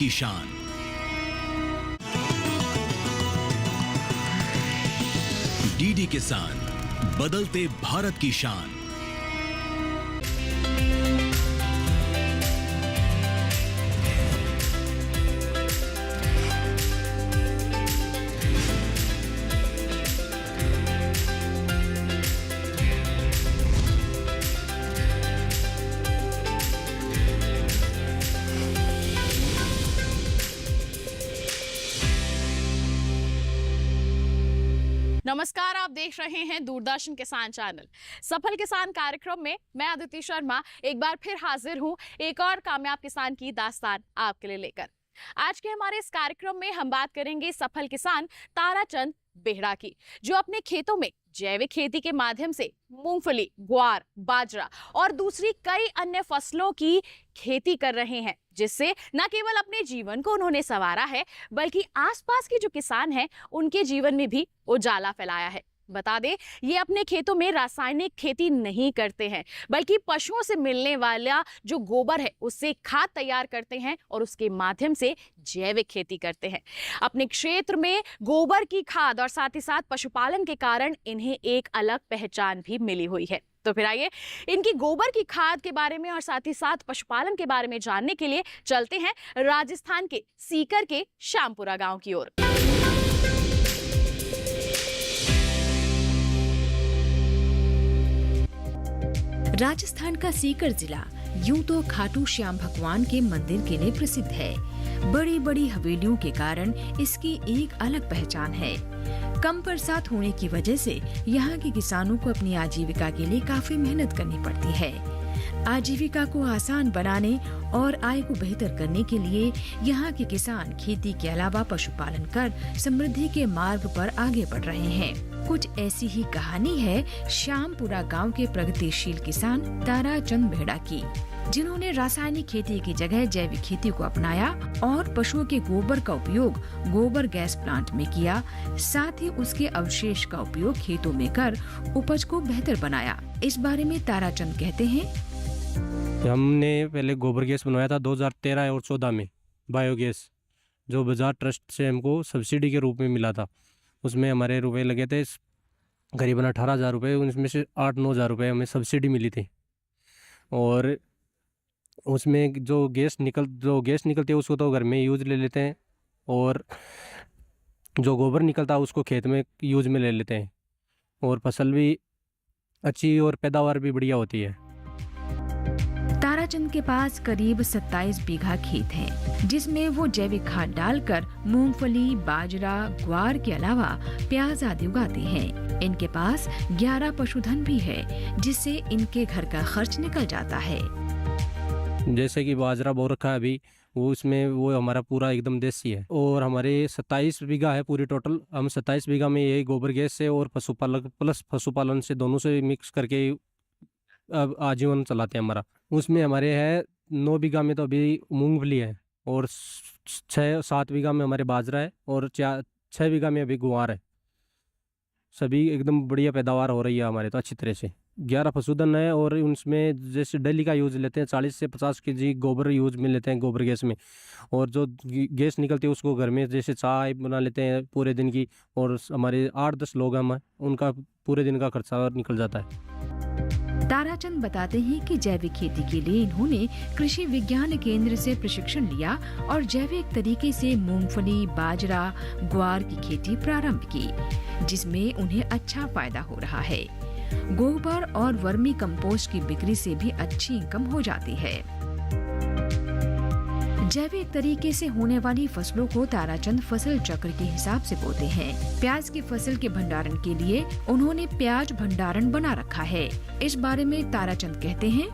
की शान। डीडी किसान, बदलते भारत की शान। नमस्कार, आप देख रहे हैं दूरदर्शन किसान चैनल। सफल किसान कार्यक्रम में मैं अदिति शर्मा एक बार फिर हाजिर हूं एक और कामयाब किसान की दास्तान आपके लिए लेकर। आज के हमारे इस कार्यक्रम में हम बात करेंगे सफल किसान ताराचंद बेहड़ा की, जो अपने खेतों में जैविक खेती के माध्यम से मूंगफली, ग्वार, बाजरा और दूसरी कई अन्य फसलों की खेती कर रहे हैं, जिससे न केवल अपने जीवन को उन्होंने संवारा है, बल्कि आसपास के जो किसान हैं उनके जीवन में भी उजाला फैलाया है। बता दें, ये अपने खेतों में रासायनिक खेती नहीं करते हैं, बल्कि पशुओं से मिलने वाला जो गोबर है उससे खाद तैयार करते हैं और उसके माध्यम से जैविक खेती करते हैं। अपने क्षेत्र में गोबर की खाद और साथ ही साथ पशुपालन के कारण इन्हें एक अलग पहचान भी मिली हुई है। तो फिर आइए इनकी गोबर की खाद के बारे में और साथ ही साथ पशुपालन के बारे में जानने के लिए चलते हैं राजस्थान के सीकर के श्यामपुरा गांव की ओर। राजस्थान का सीकर जिला यूं तो खाटू श्याम भगवान के मंदिर के लिए प्रसिद्ध है। बड़ी बड़ी हवेलियों के कारण इसकी एक अलग पहचान है। कम बरसात होने की वजह से यहाँ के किसानों को अपनी आजीविका के लिए काफी मेहनत करनी पड़ती है। आजीविका को आसान बनाने और आय को बेहतर करने के लिए यहाँ के किसान खेती के अलावा पशुपालन कर समृद्धि के मार्ग पर आगे बढ़ रहे हैं। कुछ ऐसी ही कहानी है श्यामपुरा गांव के प्रगतिशील किसान ताराचंद बेहड़ा की, जिन्होंने रासायनिक खेती की जगह जैविक खेती को अपनाया और पशुओं के गोबर का उपयोग गोबर गैस प्लांट में किया। साथ ही उसके अवशेष का उपयोग खेतों में कर उपज को बेहतर बनाया। इस बारे में ताराचंद कहते हैं, हमने पहले गोबर गैस बनवाया था 2013 और 14 में, बायोगैस, जो बजाज ट्रस्ट से हमको सब्सिडी के रूप में मिला था। उसमें हमारे रुपए लगे थे करीबन 18,000 रुपये, उसमें से 8-9 हज़ार रुपये हमें सब्सिडी मिली थी। और उसमें जो गैस निकलती है उसको तो घर में यूज ले लेते हैं, और जो गोबर निकलता है उसको खेत में यूज में ले लेते हैं, और फसल भी अच्छी और पैदावार भी बढ़िया होती है। ताराचंद के पास करीब 27 बीघा खेत है, जिसमें वो जैविक खाद डालकर मूंगफली, बाजरा, ग्वार के अलावा प्याज आदि उगाते हैं। इनके पास 11 पशुधन भी है, जिससे इनके घर का खर्च निकल जाता है। जैसे कि बाजरा बो रखा है अभी, वो हमारा पूरा एकदम देसी है। और हमारे 27 बीघा है पूरी टोटल। हम 27 बीघा में यही गोबर गैस से और पशुपालन से दोनों से मिक्स करके अब आजीवन चलाते हैं हमारा। उसमें हमारे है 9 बीघा में तो अभी मूंगफली है, और 6-7 बीघा में हमारे बाजरा है, और 6 बीघा में अभी गुआर है। सभी एकदम बढ़िया पैदावार हो रही है हमारे तो अच्छी तरह से। 11 पशुधन है, और उसमें जैसे डेली का यूज लेते हैं 40 से 50 केजी गोबर यूज में लेते हैं गोबर गैस में। और जो गैस निकलती है उसको घर में जैसे चाय बना लेते हैं पूरे दिन की, और हमारे 8-10 लोग हम उनका पूरे दिन का खर्चा निकल जाता है। ताराचंद बताते हैं कि जैविक खेती के लिए इन्होंने कृषि विज्ञान केंद्र से प्रशिक्षण लिया और जैविक तरीके से मूंगफली, बाजरा, ग्वार की खेती प्रारंभ की, जिसमें उन्हें अच्छा फायदा हो रहा है। गोबर और वर्मी कंपोस्ट की बिक्री से भी अच्छी इनकम हो जाती है। जैविक तरीके से होने वाली फसलों को ताराचंद फसल चक्र के हिसाब से बोते हैं। प्याज की फसल के भंडारण के लिए उन्होंने प्याज भंडारण बना रखा है। इस बारे में ताराचंद कहते हैं,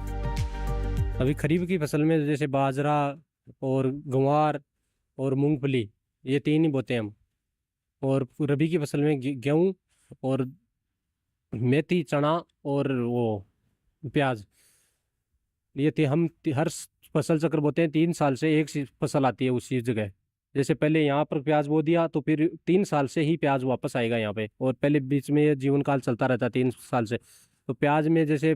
अभी खरीफ की फसल में जैसे बाजरा और ग्वार और मूंगफली, ये 3 ही बोते हैं हम। और रबी की फसल में गेहूँ और मेथी, चना और वो प्याज, ये हम हर फसल चक्र बोते हैं। 3 साल से एक फसल आती है उसी जगह। जैसे पहले यहाँ पर प्याज बो दिया तो फिर 3 साल से ही प्याज वापस आएगा यहाँ पे, और पहले बीच में ये जीवन काल चलता रहता है 3 साल से। तो प्याज में जैसे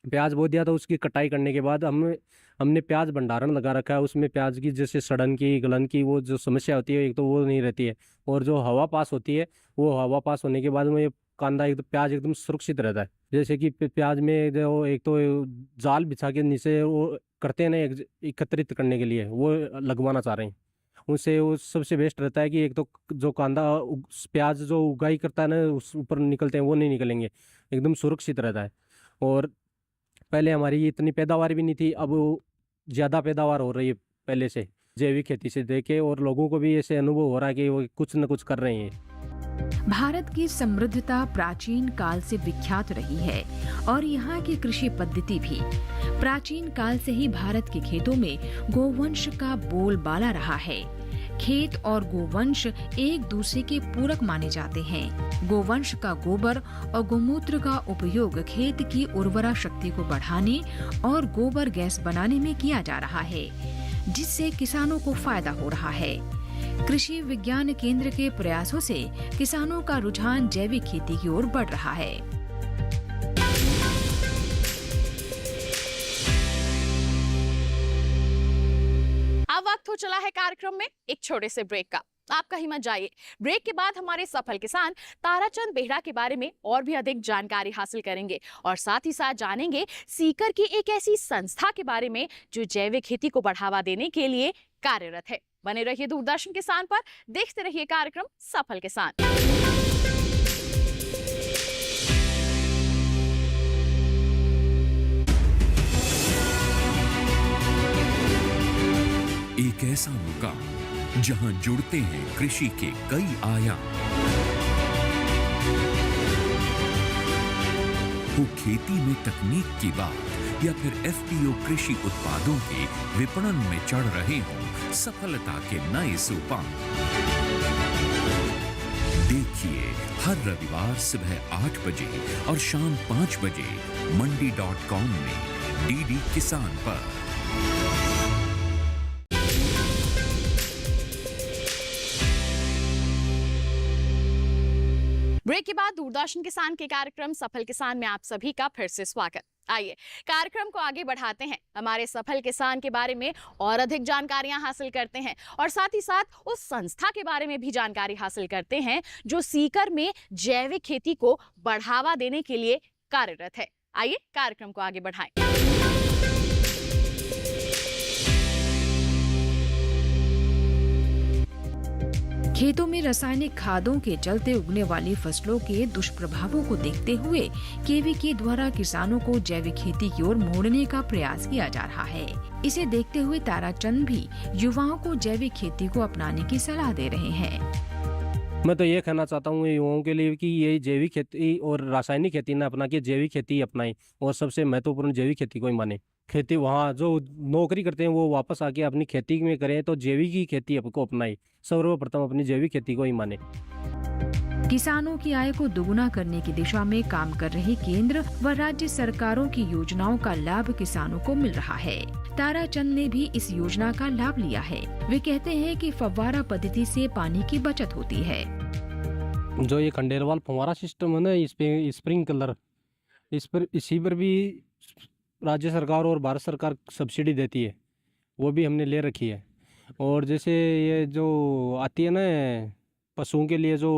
प्याज बो दिया तो उसकी कटाई करने के बाद हमने प्याज भंडारण लगा रखा है। उसमें प्याज की जैसे सड़न की गलन की वो जो समस्या होती है एक तो वो नहीं रहती है, और जो हवा पास होती है वो हवा पास होने के बाद में ये कांदा एकदम प्याज एकदम सुरक्षित रहता है। जैसे कि प्याज में जो एक तो जाल बिछा के नीचे वो करते हैं ना एकत्रित करने के लिए, वो लगवाना चाह रहे हैं। उससे वो सबसे बेस्ट रहता है कि एक तो जो कांदा प्याज जो उगाई करता है ना उस ऊपर निकलते हैं वो नहीं निकलेंगे, एकदम सुरक्षित रहता है। और पहले हमारी इतनी पैदावार भी नहीं थी, अब ज़्यादा पैदावार हो रही है पहले से जैविक खेती से देखे, और लोगों को भी ऐसे अनुभव हो रहा है कि वो कुछ न कुछ कर रहे हैं। भारत की समृद्धता प्राचीन काल से विख्यात रही है और यहाँ की कृषि पद्धति भी। प्राचीन काल से ही भारत के खेतों में गोवंश का बोलबाला रहा है। खेत और गोवंश एक दूसरे के पूरक माने जाते हैं। गोवंश का गोबर और गोमूत्र का उपयोग खेत की उर्वरा शक्ति को बढ़ाने और गोबर गैस बनाने में किया जा रहा है, जिससे किसानों को फायदा हो रहा है। कृषि विज्ञान केंद्र के प्रयासों से किसानों का रुझान जैविक खेती की ओर बढ़ रहा है। अब वक्त हो चला है कार्यक्रम में एक छोटे से ब्रेक का। आपका ही मत जाइए। ब्रेक के बाद हमारे सफल किसान ताराचंद बेहड़ा के बारे में और भी अधिक जानकारी हासिल करेंगे और साथ ही साथ जानेंगे सीकर की एक ऐसी संस्था के बारे में जो जैविक खेती को बढ़ावा देने के लिए कार्यरत है। बने रहिए दूरदर्शन किसान पर, देखते रहिए कार्यक्रम सफल किसान। एक ऐसा मुकाम जहां जुड़ते हैं कृषि के कई आयाम, हो खेती में तकनीक की बात या फिर एफपीओ कृषि उत्पादों के विपणन में चढ़ रहे हों सफलता के नए सोपान। देखिए हर रविवार सुबह 8 बजे और शाम 5 बजे मंडी.com में डीडी किसान पर। ब्रेक के बाद दूरदर्शन किसान के कार्यक्रम सफल किसान में आप सभी का फिर से स्वागत। आइए कार्यक्रम को आगे बढ़ाते हैं, हमारे सफल किसान के बारे में और अधिक जानकारियां हासिल करते हैं और साथ ही साथ उस संस्था के बारे में भी जानकारी हासिल करते हैं जो सीकर में जैविक खेती को बढ़ावा देने के लिए कार्यरत है। आइए कार्यक्रम को आगे बढ़ाएं। खेतों में रासायनिक खादों के चलते उगने वाली फसलों के दुष्प्रभावों को देखते हुए केवीके द्वारा किसानों को जैविक खेती की ओर मोड़ने का प्रयास किया जा रहा है। इसे देखते हुए ताराचंद भी युवाओं को जैविक खेती को अपनाने की सलाह दे रहे हैं। मैं तो ये कहना चाहता हूँ युवाओं के लिए कि ये जैविक खेती और रासायनिक खेती न अपना के जैविक खेती अपनाएं और सबसे महत्वपूर्ण जैविक खेती को ही माने। खेती वहाँ जो नौकरी करते हैं वो वापस आके अपनी खेती में करें, तो जैविक ही खेती को अपनाएं। सर्वप्रथम अपनी जैविक खेती को ही माने। किसानों की आय को दुगुना करने की दिशा में काम कर रही केंद्र व राज्य सरकारों की योजनाओं का लाभ किसानों को मिल रहा है। ताराचंद ने भी इस योजना का लाभ लिया है। वे कहते हैं कि फव्वारा पद्धति से पानी की बचत होती है। जो ये खंडेलवाल फव्वारा सिस्टम है ना, इस पे स्प्रिंकलर, इसी पर भी राज्य सरकार और भारत सरकार सब्सिडी देती है, वो भी हमने ले रखी है। और जैसे ये जो आती है ना पशुओं के लिए जो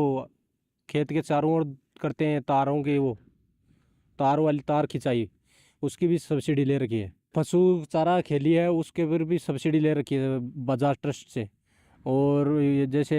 खेत के चारों ओर करते हैं तारों के, वो तार वाली तार खिंचाई, उसकी भी सब्सिडी ले रखी है। पशु चारा खेली है उसके पर भी सब्सिडी ले रखी है बजाज ट्रस्ट से। और ये जैसे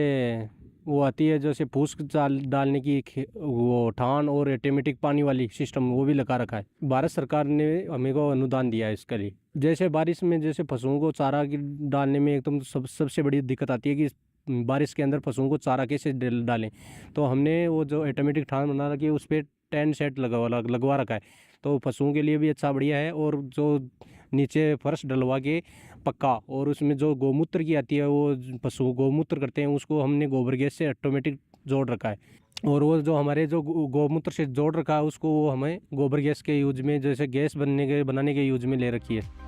वो आती है जैसे फूस डालने की वो ठान और ऑटोमेटिक पानी वाली सिस्टम, वो भी लगा रखा है। भारत सरकार ने हमें को अनुदान दिया है इसके लिए। जैसे बारिश में जैसे पशुओं को चारा डालने में एकदम सबसे बड़ी दिक्कत आती है कि बारिश के अंदर पशुओं को चारा कैसे डालें, तो हमने वो जो ऑटोमेटिक ठान बना रखी है उस पर 10 सेट लगवा रखा है, तो पशुओं के लिए भी अच्छा बढ़िया है। और जो नीचे फर्श डलवा के पक्का, और उसमें जो गौमूत्र की आती है वो पशु गौमूत्र करते हैं, उसको हमने गोबर गैस से ऑटोमेटिक जोड़ रखा है। और वो जो हमारे जो गौमूत्र से जोड़ रखा है उसको वो हमें गोबर गैस के यूज में जैसे गैस बनाने के यूज में ले रखी है।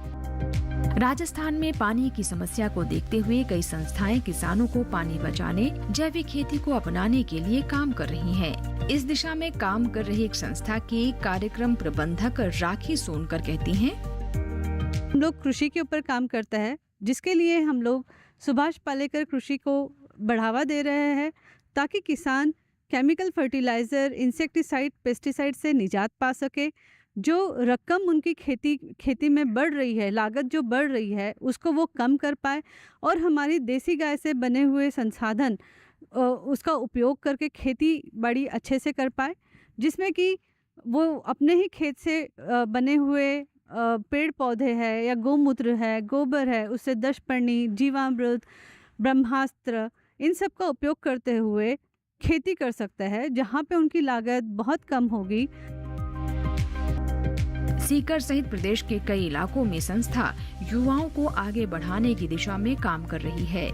राजस्थान में पानी की समस्या को देखते हुए कई संस्थाएं किसानों को पानी बचाने, जैविक खेती को अपनाने के लिए काम कर रही हैं। इस दिशा में काम कर रही एक संस्था के कार्यक्रम प्रबंधक राखी सोनकर कहती हैं, हम लोग कृषि के ऊपर काम करते हैं, जिसके लिए हम लोग सुभाष पालेकर कृषि को बढ़ावा दे रहे हैं ताकि किसान केमिकल फर्टिलाइज़र, इंसेक्टिसाइड, पेस्टिसाइड से निजात पा सके। जो रकम उनकी खेती में बढ़ रही है, लागत जो बढ़ रही है, उसको वो कम कर पाए और हमारी देसी गाय से बने हुए संसाधन उसका उपयोग करके खेती बड़ी अच्छे से कर पाए, जिसमें कि वो अपने ही खेत से बने हुए पेड़ पौधे हैं या गौमूत्र है, गोबर है, उससे दशपर्णी, जीवामृत, ब्रह्मास्त्र, इन सब का उपयोग करते हुए खेती कर सकता है, जहाँ पे उनकी लागत बहुत कम होगी। सीकर सहित प्रदेश के कई इलाकों में संस्था युवाओं को आगे बढ़ाने की दिशा में काम कर रही है।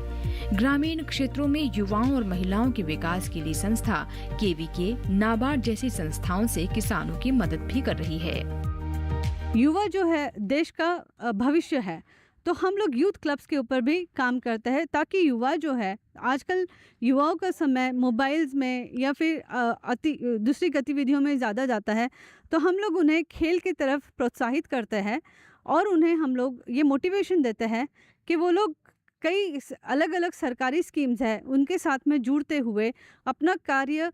ग्रामीण क्षेत्रों में युवाओं और महिलाओं के विकास के लिए संस्था केवीके, नाबार्ड जैसी संस्थाओं से किसानों की मदद भी कर रही है। युवा जो है देश का भविष्य है, तो हम लोग यूथ क्लब्स के ऊपर भी काम करते हैं ताकि युवा जो है, आजकल युवाओं का समय मोबाइल्स में या फिर दूसरी गतिविधियों में ज़्यादा जाता है, तो हम लोग उन्हें खेल की तरफ प्रोत्साहित करते हैं और उन्हें हम लोग ये मोटिवेशन देते हैं कि वो लोग कई अलग अलग सरकारी स्कीम्स हैं उनके साथ में जुड़ते हुए अपना कार्य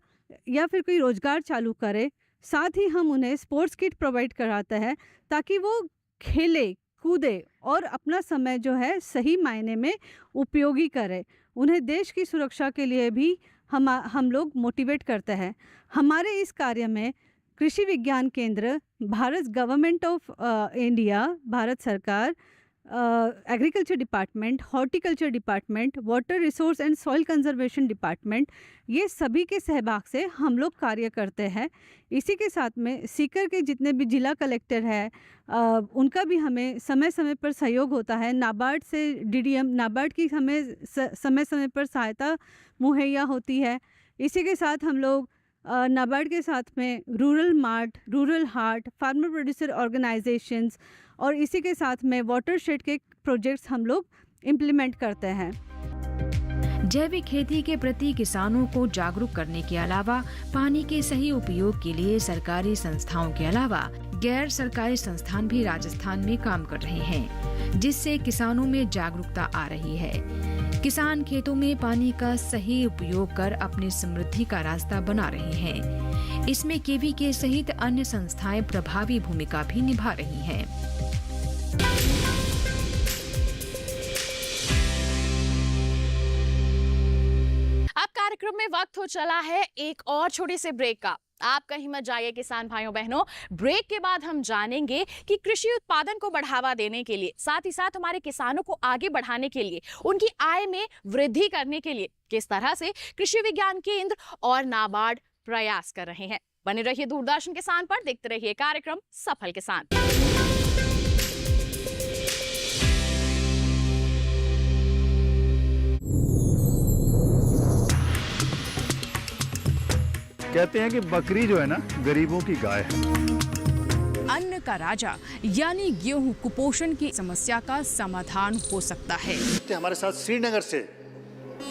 या फिर कोई रोज़गार चालू करें। साथ ही हम उन्हें स्पोर्ट्स किट प्रोवाइड कराते हैं ताकि वो खेले कूदे और अपना समय जो है सही मायने में उपयोगी करें। उन्हें देश की सुरक्षा के लिए भी हम लोग मोटिवेट करते हैं। हमारे इस कार्य में Krishi Vigyan Kendra, Bharat government of India, Bharat सरकार, agriculture department, horticulture department, water resource and soil conservation department, ये सभी के सहभाग से हम लोग कार्य करते हैं। इसी के साथ में सीकर के जितने भी जिला कलेक्टर हैं उनका भी हमें समय समय पर सहयोग होता है। नाबार्ड से डीडीएम, नाबार्ड की हमें समय समय पर सहायता मुहैया होती है। इसी के साथ हम लोग नाबार्ड के साथ में रूरल मार्ट, रूरल हाट, फार्मर प्रोड्यूसर ऑर्गेनाइजेशंस और इसी के साथ में वाटरशेड के प्रोजेक्ट्स हम लोग इम्प्लीमेंट करते हैं। जैविक खेती के प्रति किसानों को जागरूक करने के अलावा पानी के सही उपयोग के लिए सरकारी संस्थाओं के अलावा गैर सरकारी संस्थान भी राजस्थान में काम कर रहे हैं, जिससे किसानों में जागरूकता आ रही है। किसान खेतों में पानी का सही उपयोग कर अपनी समृद्धि का रास्ता बना रहे हैं। इसमें केवीके सहित अन्य संस्थाएं प्रभावी भूमिका भी निभा रही हैं। अब कार्यक्रम में वक्त हो चला है एक और छोटे से ब्रेक का। आप कहीं मत जाइए किसान भाइयों बहनों। ब्रेक के बाद हम जानेंगे कि कृषि उत्पादन को बढ़ावा देने के लिए, साथ ही साथ हमारे किसानों को आगे बढ़ाने के लिए, उनकी आय में वृद्धि करने के लिए किस तरह से कृषि विज्ञान केंद्र और नाबार्ड प्रयास कर रहे हैं। बने रहिए दूरदर्शन किसान पर, देखते रहिए कार्यक्रम सफल किसान। कहते हैं कि बकरी जो है ना, गरीबों की गाय है। अन्न का राजा यानी गेहूं कुपोषण की समस्या का समाधान हो सकता है। हमारे साथ श्रीनगर से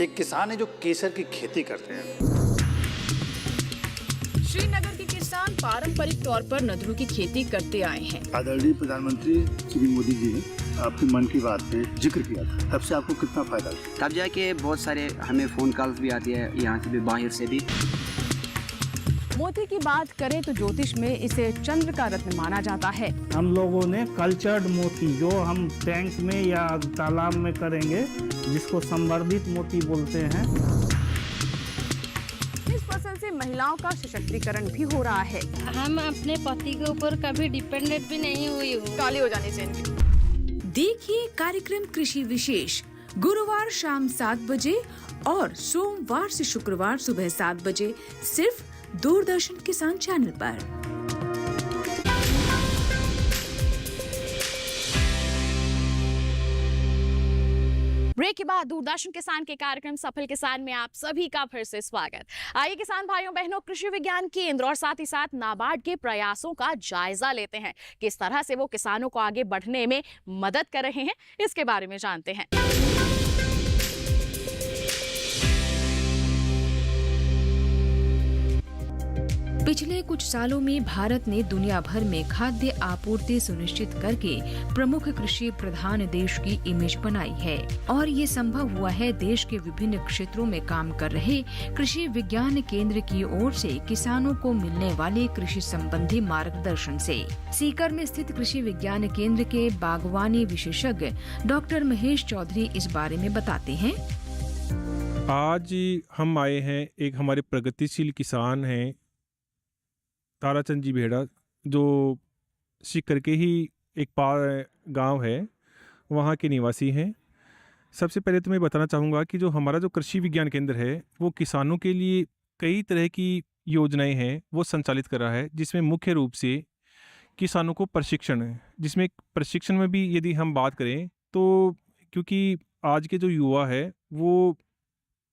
एक किसान है जो केसर की खेती करते हैं। श्रीनगर के किसान पारंपरिक तौर पर नदरू की खेती करते आए हैं। आदरणीय प्रधानमंत्री श्री मोदी जी ने आपकी मन की बात पे जिक्र किया था, तब से आपको कितना फायदा हुआ? तब जाके बहुत सारे हमें फोन कॉल्स भी आती है, यहाँ से भी, बाहर से भी। मोती की बात करें तो ज्योतिष में इसे चंद्र का रत्न माना जाता है। हम लोगों ने कल्चर्ड मोती जो हम टैंक में या तालाब में करेंगे, जिसको संवर्धित मोती बोलते हैं। इस फसल से महिलाओं का सशक्तिकरण भी हो रहा है। हम अपने पति के ऊपर कभी डिपेंडेंट भी नहीं हुई हूँ। काली हो जानी चाहिए। देखिए कार्यक्रम कृषि विशेष गुरुवार शाम 7 बजे और सोमवार से शुक्रवार सुबह 7 बजे सिर्फ दूरदर्शन किसान चैनल पर। ब्रेक के बाद दूरदर्शन किसान के कार्यक्रम सफल किसान में आप सभी का फिर से स्वागत। आइए किसान भाइयों बहनों, कृषि विज्ञान केंद्र और साथ ही साथ नाबार्ड के प्रयासों का जायजा लेते हैं। किस तरह से वो किसानों को आगे बढ़ने में मदद कर रहे हैं, इसके बारे में जानते हैं। पिछले कुछ सालों में भारत ने दुनिया भर में खाद्य आपूर्ति सुनिश्चित करके प्रमुख कृषि प्रधान देश की इमेज बनाई है और ये संभव हुआ है देश के विभिन्न क्षेत्रों में काम कर रहे कृषि विज्ञान केंद्र की ओर से किसानों को मिलने वाले कृषि संबंधी मार्गदर्शन से। सीकर में स्थित कृषि विज्ञान केंद्र के बागवानी विशेषज्ञ डॉक्टर महेश चौधरी इस बारे में बताते हैं। आज हम आए हैं, एक हमारे प्रगतिशील किसान हैं ताराचंद जी बेड़ा, जो सीकर के ही एक गांव है, वहाँ के निवासी हैं। सबसे पहले तो मैं बताना चाहूँगा कि जो हमारा जो कृषि विज्ञान केंद्र है वो किसानों के लिए कई तरह की योजनाएं हैं वो संचालित कर रहा है, जिसमें मुख्य रूप से किसानों को प्रशिक्षण है। जिसमें प्रशिक्षण में भी यदि हम बात करें तो क्योंकि आज के जो युवा है वो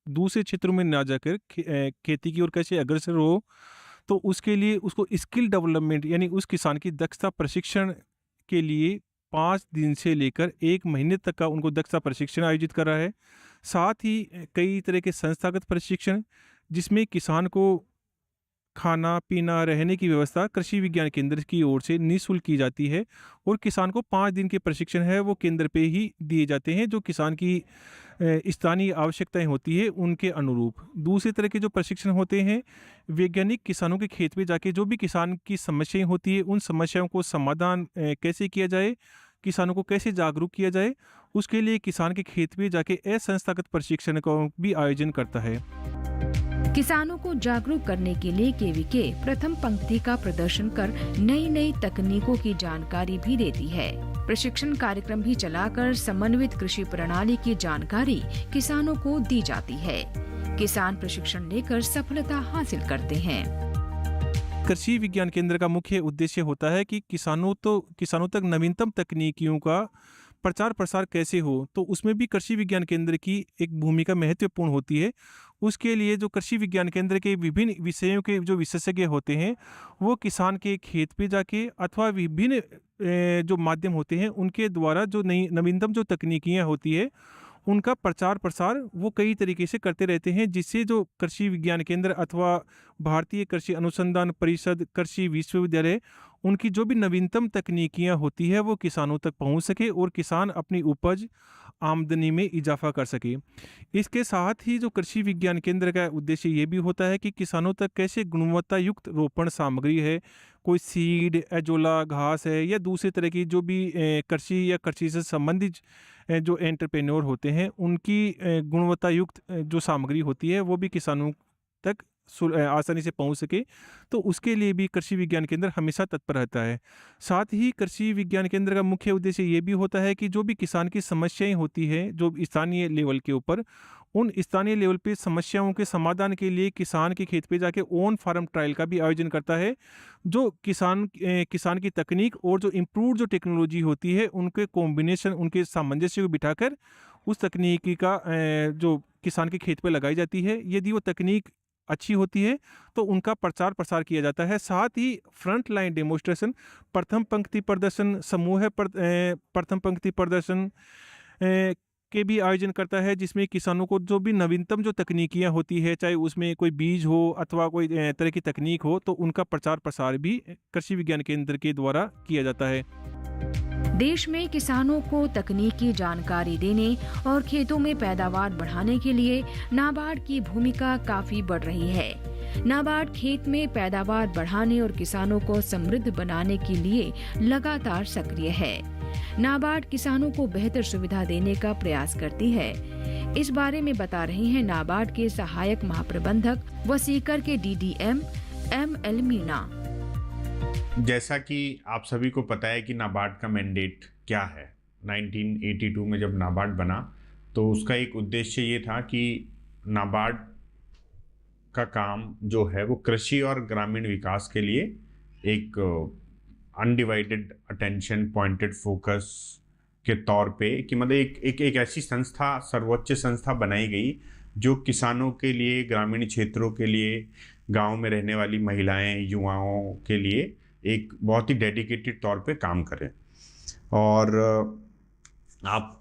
दूसरे क्षेत्रों में ना जाकर खेती की ओर कैसे अग्रसर हो, तो उसके लिए उसको स्किल डेवलपमेंट यानी उस किसान की दक्षता प्रशिक्षण के लिए 5 दिन से लेकर 1 महीने तक का उनको दक्षता प्रशिक्षण आयोजित कर रहा है। साथ ही कई तरह के संस्थागत प्रशिक्षण, जिसमें किसान को खाना पीना रहने की व्यवस्था कृषि विज्ञान केंद्र की ओर से निःशुल्क की जाती है और किसान को 5 दिन के प्रशिक्षण है वो केंद्र पे ही दिए जाते हैं, जो किसान की स्थानीय आवश्यकताएं होती है उनके अनुरूप। दूसरे तरह के जो प्रशिक्षण होते हैं, वैज्ञानिक किसानों के खेत में जाके जो भी किसान की समस्याएं होती है उन समस्याओं को समाधान कैसे किया जाए, किसानों को कैसे जागरूक किया जाए, उसके लिए किसान के खेत में जाके असंस्थागत प्रशिक्षण का भी आयोजन करता है। किसानों को जागरूक करने के लिए केवीके प्रथम पंक्ति का प्रदर्शन कर नई नई तकनीकों की जानकारी भी देती है। प्रशिक्षण कार्यक्रम भी चलाकर समन्वित कृषि प्रणाली की जानकारी किसानों को दी जाती है। किसान प्रशिक्षण लेकर सफलता हासिल करते हैं। कृषि विज्ञान केंद्र का मुख्य उद्देश्य होता है कि किसानों तक नवीनतम तकनीकियों का प्रचार प्रसार कैसे हो, तो उसमें भी कृषि विज्ञान केंद्र की एक भूमिका महत्वपूर्ण होती है। उसके लिए जो कृषि विज्ञान केंद्र के विभिन्न विषयों के जो विशेषज्ञ होते हैं वो किसान के खेत पे जाके अथवा विभिन्न जो माध्यम होते हैं उनके द्वारा जो नई नवीनतम जो तकनीकियाँ होती है उनका प्रचार प्रसार वो कई तरीके से करते रहते हैं, जिससे जो कृषि विज्ञान केंद्र अथवा भारतीय कृषि अनुसंधान परिषद, कृषि विश्वविद्यालय, उनकी जो भी नवीनतम तकनीकियाँ होती है वो किसानों तक पहुंच सके और किसान अपनी उपज आमदनी में इजाफा कर सके। इसके साथ ही जो कृषि विज्ञान केंद्र का उद्देश्य ये भी होता है कि किसानों तक कैसे गुणवत्ता युक्त रोपण सामग्री है, कोई सीड, एजोला, घास है या दूसरे तरह की जो भी कृषि या कृषि से संबंधित जो एंटरप्रेन्योर होते हैं उनकी गुणवत्ता युक्त जो सामग्री होती है वो भी किसानों तक आसानी से पहुंच सके, तो उसके लिए भी कृषि विज्ञान केंद्र हमेशा तत्पर रहता है। साथ ही कृषि विज्ञान केंद्र का मुख्य उद्देश्य ये भी होता है कि जो भी किसान की समस्याएं होती हैं जो स्थानीय लेवल के ऊपर, उन स्थानीय लेवल पे समस्याओं के समाधान के लिए किसान के खेत पे जाके ऑन फार्म ट्रायल का भी आयोजन करता है, जो किसान की तकनीक और जो इम्प्रूव जो टेक्नोलॉजी होती है उनके कॉम्बिनेशन, उनके सामंजस्य को बिठाकर उस तकनीकी का जो किसान के खेत पे लगाई जाती है, यदि वो तकनीक अच्छी होती है तो उनका प्रचार प्रसार किया जाता है। साथ ही फ्रंट लाइन डेमोस्ट्रेशन, प्रथम पंक्ति प्रदर्शन, समूह प्रथम पंक्ति प्रदर्शन के भी आयोजन करता है, जिसमें किसानों को जो भी नवीनतम जो तकनीकियां होती है, चाहे उसमें कोई बीज हो अथवा कोई तरह की तकनीक हो, तो उनका प्रचार प्रसार भी कृषि विज्ञान केंद्र के द्वारा किया जाता है। देश में किसानों को तकनीकी जानकारी देने और खेतों में पैदावार बढ़ाने के लिए नाबार्ड की भूमिका काफी बढ़ रही है। नाबार्ड खेत में पैदावार बढ़ाने और किसानों को समृद्ध बनाने के लिए लगातार सक्रिय है। नाबार्ड किसानों को बेहतर सुविधा देने का प्रयास करती है। इस बारे में बता रहे हैं नाबार्ड के सहायक महाप्रबंधक व सीकर के DDM ML मीना। जैसा कि आप सभी को पता है कि नाबार्ड का मैंडेट क्या है। 1982 में जब नाबार्ड बना तो उसका एक उद्देश्य ये था कि नाबार्ड का काम जो है वो कृषि और ग्रामीण विकास के लिए एक अनडिवाइडेड अटेंशन, पॉइंटेड फोकस के तौर पे कि मतलब एक ऐसी संस्था, सर्वोच्च संस्था बनाई गई जो किसानों के लिए, ग्रामीण क्षेत्रों के लिए, गांव में रहने वाली महिलाएं, युवाओं के लिए एक बहुत ही डेडिकेटेड तौर पे काम करें। और आप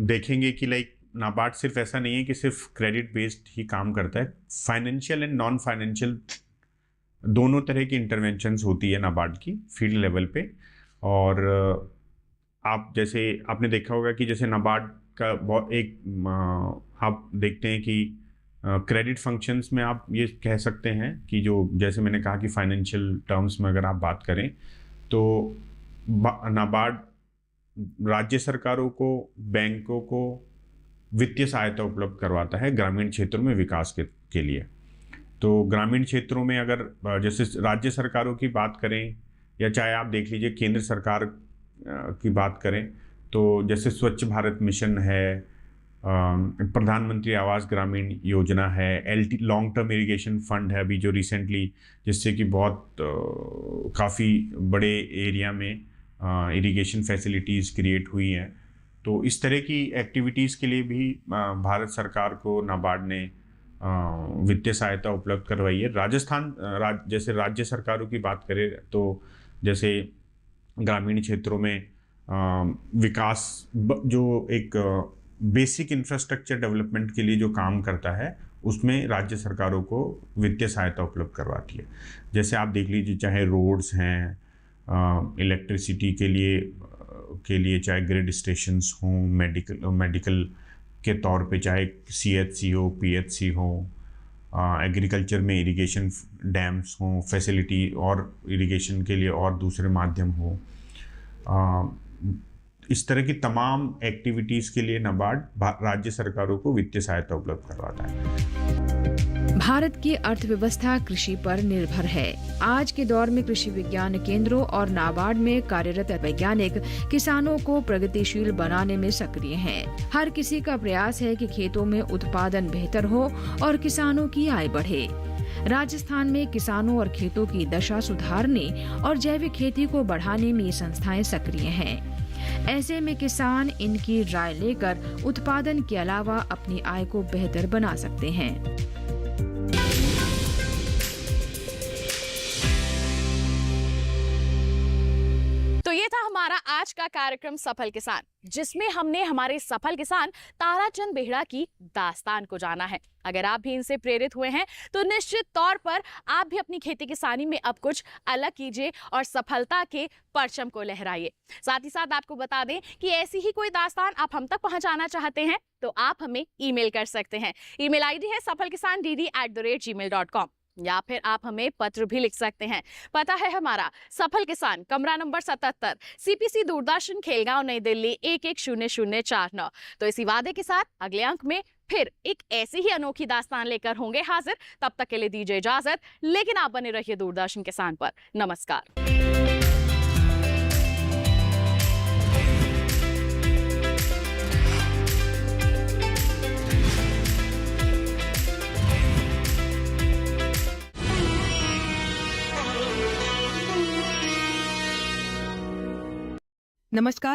देखेंगे कि लाइक नाबार्ड सिर्फ ऐसा नहीं है कि सिर्फ क्रेडिट बेस्ड ही काम करता है, फाइनेंशियल एंड नॉन फाइनेंशियल दोनों तरह की इंटरवेंशंस होती है नाबार्ड की फील्ड लेवल पे। और आप जैसे आपने देखा होगा कि जैसे नाबार्ड का आप देखते हैं कि क्रेडिट फंक्शंस में आप ये कह सकते हैं कि जो जैसे मैंने कहा कि फाइनेंशियल टर्म्स में अगर आप बात करें तो नाबार्ड राज्य सरकारों को, बैंकों को वित्तीय सहायता उपलब्ध करवाता है ग्रामीण क्षेत्रों में विकास के लिए। तो ग्रामीण क्षेत्रों में अगर जैसे राज्य सरकारों की बात करें या चाहे आप देख लीजिए केंद्र सरकार की बात करें तो जैसे स्वच्छ भारत मिशन है, प्रधानमंत्री आवास ग्रामीण योजना है, लॉन्ग टर्म इरिगेशन फंड है अभी जो रिसेंटली, जिससे कि बहुत काफ़ी बड़े एरिया में इरिगेशन फैसिलिटीज़ क्रिएट हुई हैं। तो इस तरह की एक्टिविटीज़ के लिए भी भारत सरकार को नाबार्ड ने वित्तीय सहायता उपलब्ध करवाई है। राजस्थान जैसे राज्य सरकारों की बात करें तो जैसे ग्रामीण क्षेत्रों में विकास जो एक बेसिक इंफ्रास्ट्रक्चर डेवलपमेंट के लिए जो काम करता है उसमें राज्य सरकारों को वित्तीय सहायता उपलब्ध करवाती है। जैसे आप देख लीजिए चाहे रोड्स हैं, इलेक्ट्रिसिटी के लिए चाहे ग्रिड स्टेशंस हों, मेडिकल के तौर पे चाहे CHC हो, PHC हो, एग्रीकल्चर में इरिगेशन डैम्स हों, फैसिलिटी और इरिगेशन के लिए और दूसरे माध्यम हो, इस तरह की तमाम एक्टिविटीज़ के लिए नाबार्ड राज्य सरकारों को वित्तीय सहायता उपलब्ध करवाता है। भारत की अर्थव्यवस्था कृषि पर निर्भर है। आज के दौर में कृषि विज्ञान केंद्रों और नाबार्ड में कार्यरत वैज्ञानिक किसानों को प्रगतिशील बनाने में सक्रिय हैं। हर किसी का प्रयास है कि खेतों में उत्पादन बेहतर हो और किसानों की आय बढ़े। राजस्थान में किसानों और खेतों की दशा सुधारने और जैविक खेती को बढ़ाने में ये संस्थाएं सक्रिय हैं। ऐसे में किसान इनकी राय लेकर उत्पादन के अलावा अपनी आय को बेहतर बना सकते हैं। तो ये था हमारा आज का कार्यक्रम सफल किसान, जिसमें हमने हमारे सफल किसान ताराचंद बेहड़ा की दास्तान को जाना है। अगर आप भी इनसे प्रेरित हुए हैं तो निश्चित तौर पर आप भी अपनी खेती किसानी में अब कुछ अलग कीजिए और सफलता के परचम को लहराइए। साथ ही साथ आपको बता दें कि ऐसी ही कोई दास्तान आप हम तक पहुंचाना चाहते हैं तो आप हमें ईमेल कर सकते हैं। ईमेल आईडी है safalkisan@gmail.com या फिर आप हमें पत्र भी लिख सकते हैं। पता है हमारा सफल किसान, कमरा नंबर 77, CPC दूरदर्शन, खेलगांव, नई दिल्ली 110049। तो इसी वादे के साथ अगले अंक में फिर एक ऐसी ही अनोखी दास्तान लेकर होंगे हाजिर। तब तक के लिए दीजिए इजाजत, लेकिन आप बने रहिए दूरदर्शन किसान पर। नमस्कार। नमस्कार।